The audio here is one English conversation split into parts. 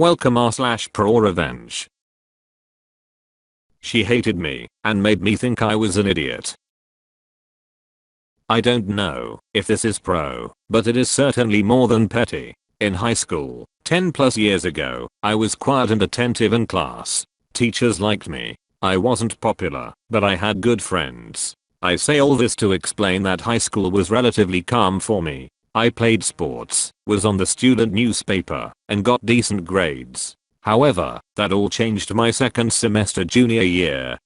Welcome r/Prorevenge. She hated me and made me think I was an idiot. I don't know if this is pro, but it is certainly more than petty. In high school, 10 plus years ago, I was quiet and attentive in class. Teachers liked me. I wasn't popular, but I had good friends. I say all this to explain that high school was relatively calm for me. I played sports, was on the student newspaper, and got decent grades. However, that all changed my second semester junior year.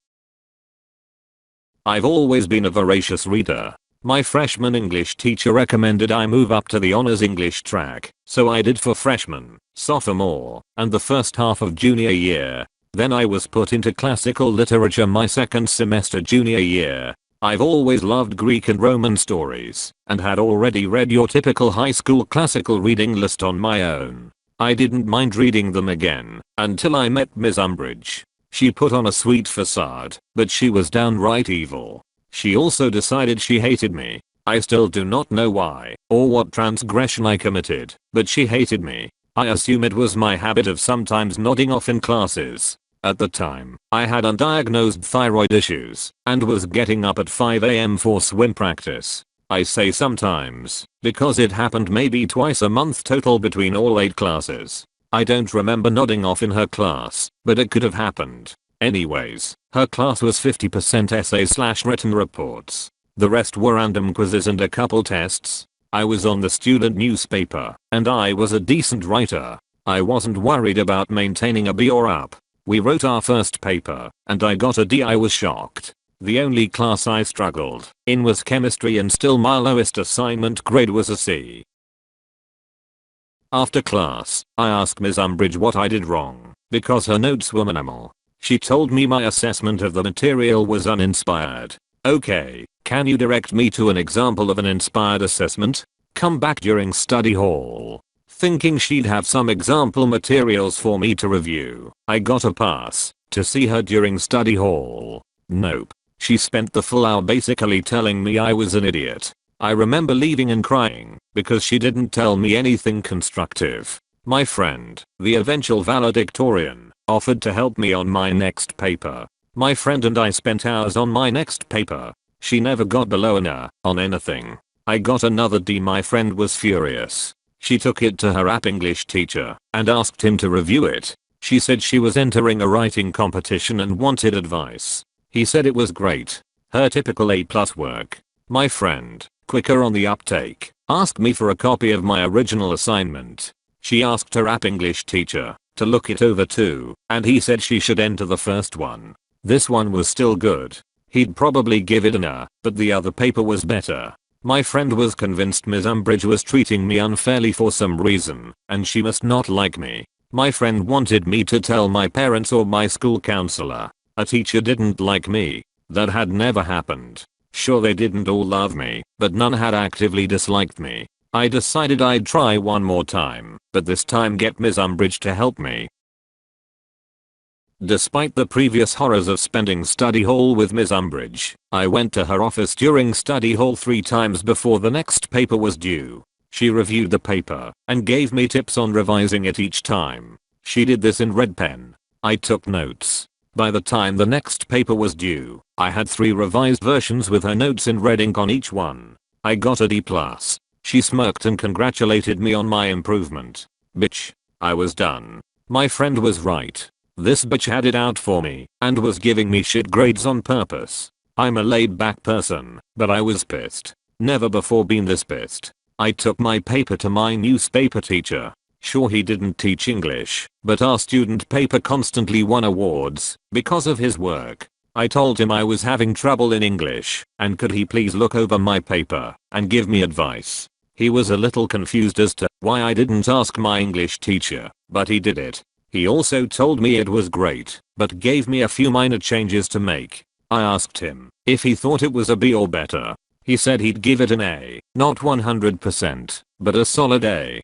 I've always been a voracious reader. My freshman English teacher recommended I move up to the honors English track, so I did for freshman, sophomore, and the first half of junior year. Then I was put into classical literature my second semester junior year. I've always loved Greek and Roman stories, and had already read your typical high school classical reading list on my own. I didn't mind reading them again, until I met Ms. Umbridge. She put on a sweet facade, but she was downright evil. She also decided she hated me. I still do not know why, or what transgression I committed, but she hated me. I assume it was my habit of sometimes nodding off in classes. At the time, I had undiagnosed thyroid issues, and was getting up at 5 AM for swim practice. I say sometimes, because it happened maybe twice a month total between all 8 classes. I don't remember nodding off in her class, but it could have happened. Anyways, her class was 50% essays/written reports. The rest were random quizzes and a couple tests. I was on the student newspaper, and I was a decent writer. I wasn't worried about maintaining a B or up. We wrote our first paper, and I got a D. I was shocked. The only class I struggled in was chemistry, and still my lowest assignment grade was a C. After class, I asked Ms. Umbridge what I did wrong, because her notes were minimal. She told me my assessment of the material was uninspired. Okay, can you direct me to an example of an inspired assessment? Come back during study hall. Thinking she'd have some example materials for me to review, I got a pass to see her during study hall. Nope. She spent the full hour basically telling me I was an idiot. I remember leaving and crying because she didn't tell me anything constructive. My friend, the eventual valedictorian, offered to help me on my next paper. My friend and I spent hours on my next paper. She never got below an A on anything. I got another D. My friend was furious. She took it to her app English teacher and asked him to review it. She said she was entering a writing competition and wanted advice. He said it was great. Her typical A+ work. My friend, quicker on the uptake, asked me for a copy of my original assignment. She asked her app English teacher to look it over too, and he said she should enter the first one. This one was still good. He'd probably give it an A, but the other paper was better. My friend was convinced Ms. Umbridge was treating me unfairly for some reason, and she must not like me. My friend wanted me to tell my parents or my school counselor. A teacher didn't like me. That had never happened. Sure, they didn't all love me, but none had actively disliked me. I decided I'd try one more time, but this time get Ms. Umbridge to help me. Despite the previous horrors of spending study hall with Ms. Umbridge, I went to her office during study hall 3 times before the next paper was due. She reviewed the paper and gave me tips on revising it each time. She did this in red pen. I took notes. By the time the next paper was due, I had 3 revised versions with her notes in red ink on each one. I got a D+. She smirked and congratulated me on my improvement. Bitch. I was done. My friend was right. This bitch had it out for me and was giving me shit grades on purpose. I'm a laid back person, but I was pissed. Never before been this pissed. I took my paper to my newspaper teacher. Sure, he didn't teach English, but our student paper constantly won awards because of his work. I told him I was having trouble in English, and could he please look over my paper and give me advice. He was a little confused as to why I didn't ask my English teacher, but he did it. He also told me it was great, but gave me a few minor changes to make. I asked him if he thought it was a B or better. He said he'd give it an A, not 100%, but a solid A.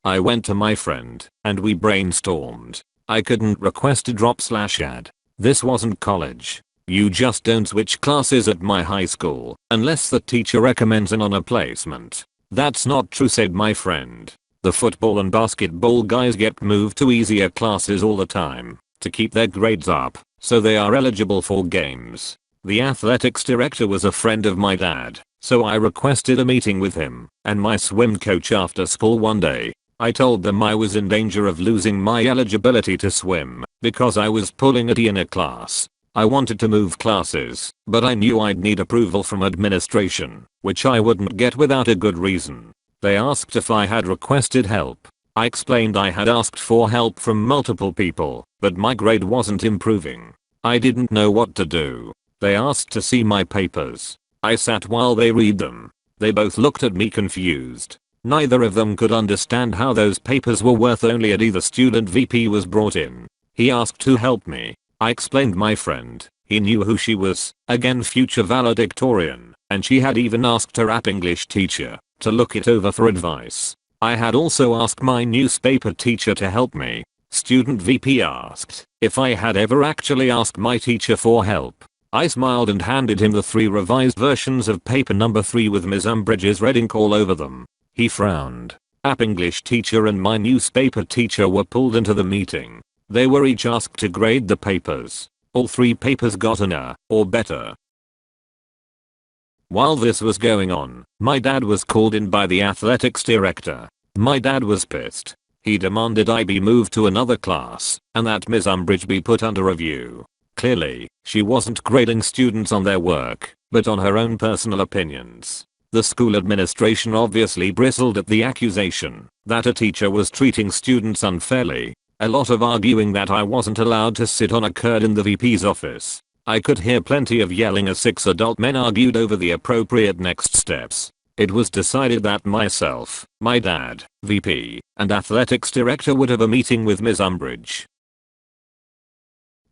I went to my friend, and we brainstormed. I couldn't request a drop/add. This wasn't college. You just don't switch classes at my high school, unless the teacher recommends an honor placement. That's not true, said my friend. The football and basketball guys get moved to easier classes all the time to keep their grades up so they are eligible for games. The athletics director was a friend of my dad, so I requested a meeting with him and my swim coach after school one day. I told them I was in danger of losing my eligibility to swim because I was pulling a D in a class. I wanted to move classes, but I knew I'd need approval from administration, which I wouldn't get without a good reason. They asked if I had requested help. I explained I had asked for help from multiple people, but my grade wasn't improving. I didn't know what to do. They asked to see my papers. I sat while they read them. They both looked at me confused. Neither of them could understand how those papers were worth only a D. The student VP was brought in. He asked to help me. I explained my friend. He knew who she was, again future valedictorian, and she had even asked her app English teacher to look it over for advice. I had also asked my newspaper teacher to help me. Student VP asked if I had ever actually asked my teacher for help. I smiled and handed him the 3 revised versions of paper number 3 with Ms. Umbridge's red ink all over them. He frowned. App English teacher and my newspaper teacher were pulled into the meeting. They were each asked to grade the papers. All 3 papers got an A or better. While this was going on, my dad was called in by the athletics director. My dad was pissed. He demanded I be moved to another class and that Ms. Umbridge be put under review. Clearly, she wasn't grading students on their work, but on her own personal opinions. The school administration obviously bristled at the accusation that a teacher was treating students unfairly. A lot of arguing that I wasn't allowed to sit on occurred in the VP's office. I could hear plenty of yelling as 6 adult men argued over the appropriate next steps. It was decided that myself, my dad, VP, and athletics director would have a meeting with Ms. Umbridge.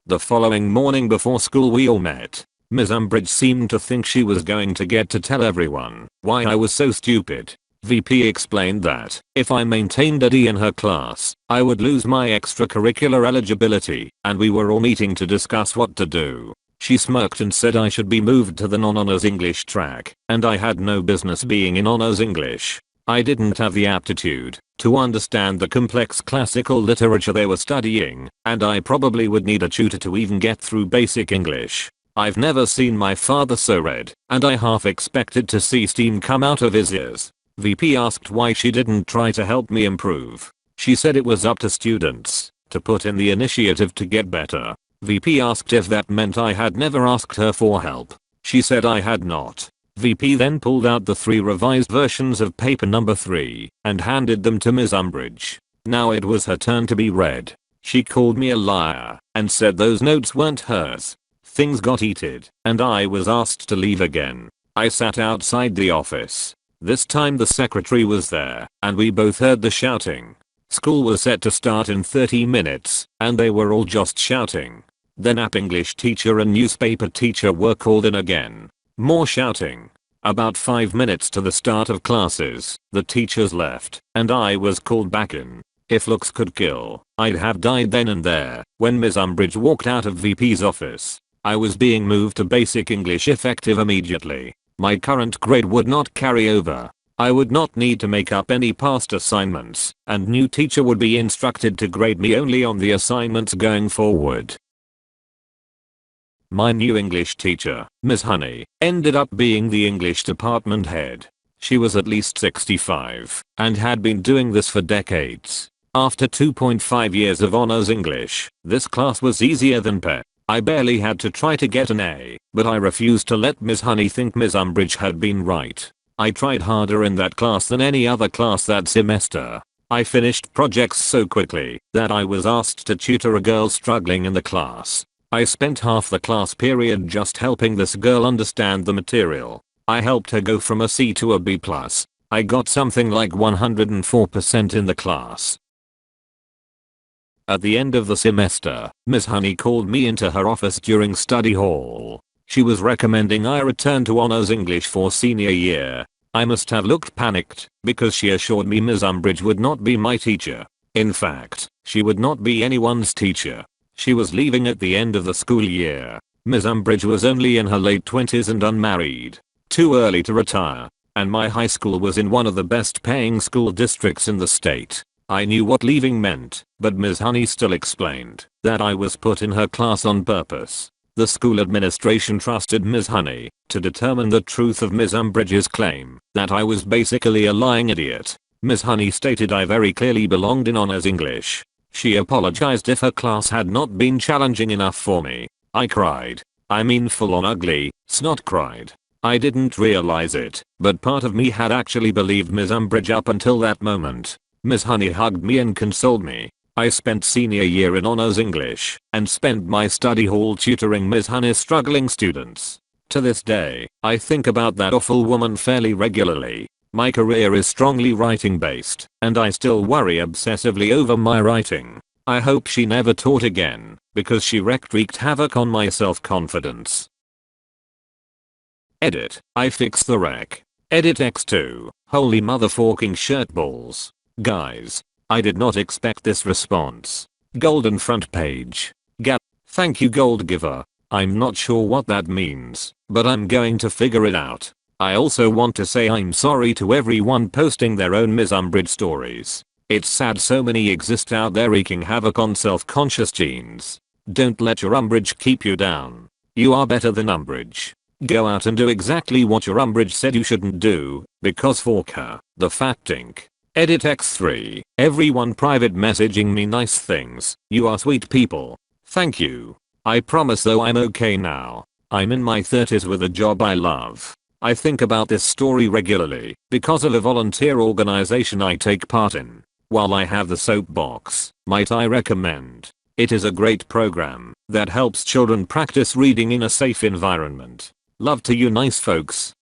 The following morning before school we all met. Ms. Umbridge seemed to think she was going to get to tell everyone why I was so stupid. VP explained that if I maintained a D in her class, I would lose my extracurricular eligibility, and we were all meeting to discuss what to do. She smirked and said I should be moved to the non-honors English track, and I had no business being in honors English. I didn't have the aptitude to understand the complex classical literature they were studying, and I probably would need a tutor to even get through basic English. I've never seen my father so red, and I half expected to see steam come out of his ears. VP asked why she didn't try to help me improve. She said it was up to students to put in the initiative to get better. VP asked if that meant I had never asked her for help. She said I had not. VP then pulled out the 3 revised versions of paper number 3 and handed them to Ms. Umbridge. Now it was her turn to be read. She called me a liar and said those notes weren't hers. Things got heated and I was asked to leave again. I sat outside the office. This time the secretary was there and we both heard the shouting. School was set to start in 30 minutes and they were all just shouting. Then app English teacher and newspaper teacher were called in again. More shouting. About 5 minutes to the start of classes, the teachers left and I was called back in. If looks could kill, I'd have died then and there. When Ms. Umbridge walked out of VP's office, I was being moved to basic English effective immediately. My current grade would not carry over. I would not need to make up any past assignments, and new teacher would be instructed to grade me only on the assignments going forward. My new English teacher, Ms. Honey, ended up being the English department head. She was at least 65 and had been doing this for decades. After 2.5 years of honors English, this class was easier than PE. I barely had to try to get an A, but I refused to let Ms. Honey think Ms. Umbridge had been right. I tried harder in that class than any other class that semester. I finished projects so quickly that I was asked to tutor a girl struggling in the class. I spent half the class period just helping this girl understand the material. I helped her go from a C to a B+. I got something like 104% in the class. At the end of the semester, Ms. Honey called me into her office during study hall. She was recommending I return to honors English for senior year. I must have looked panicked because she assured me Ms. Umbridge would not be my teacher. In fact, she would not be anyone's teacher. She was leaving at the end of the school year. Ms. Umbridge was only in her late 20s and unmarried. Too early to retire. and my high school was in one of the best paying school districts in the state. I knew what leaving meant, but Ms. Honey still explained that I was put in her class on purpose. The school administration trusted Ms. Honey to determine the truth of Ms. Umbridge's claim that I was basically a lying idiot. Ms. Honey stated I very clearly belonged in honors English. She apologized if her class had not been challenging enough for me. I cried. I mean full on ugly, snot cried. I didn't realize it, but part of me had actually believed Ms. Umbridge up until that moment. Ms. Honey hugged me and consoled me. I spent senior year in honors English and spent my study hall tutoring Ms. Honey's struggling students. To this day, I think about that awful woman fairly regularly. My career is strongly writing based, and I still worry obsessively over my writing. I hope she never taught again, because she wreaked havoc on my self-confidence. Edit. I fixed the wreck. Edit X2. Holy motherfucking shirtballs. Guys, I did not expect this response. Golden front page. Gap. Thank you gold giver. I'm not sure what that means, but I'm going to figure it out. I also want to say I'm sorry to everyone posting their own Ms. Umbridge stories. It's sad so many exist out there wreaking havoc on self-conscious teens. Don't let your Umbridge keep you down. You are better than Umbridge. Go out and do exactly what your Umbridge said you shouldn't do, because fuck her. The fat dink. Edit X3. Everyone private messaging me nice things. You are sweet people. Thank you. I promise though I'm okay now. I'm in my 30s with a job I love. I think about this story regularly because of a volunteer organization I take part in. While I have the soapbox, might I recommend? It is a great program that helps children practice reading in a safe environment. Love to you nice folks.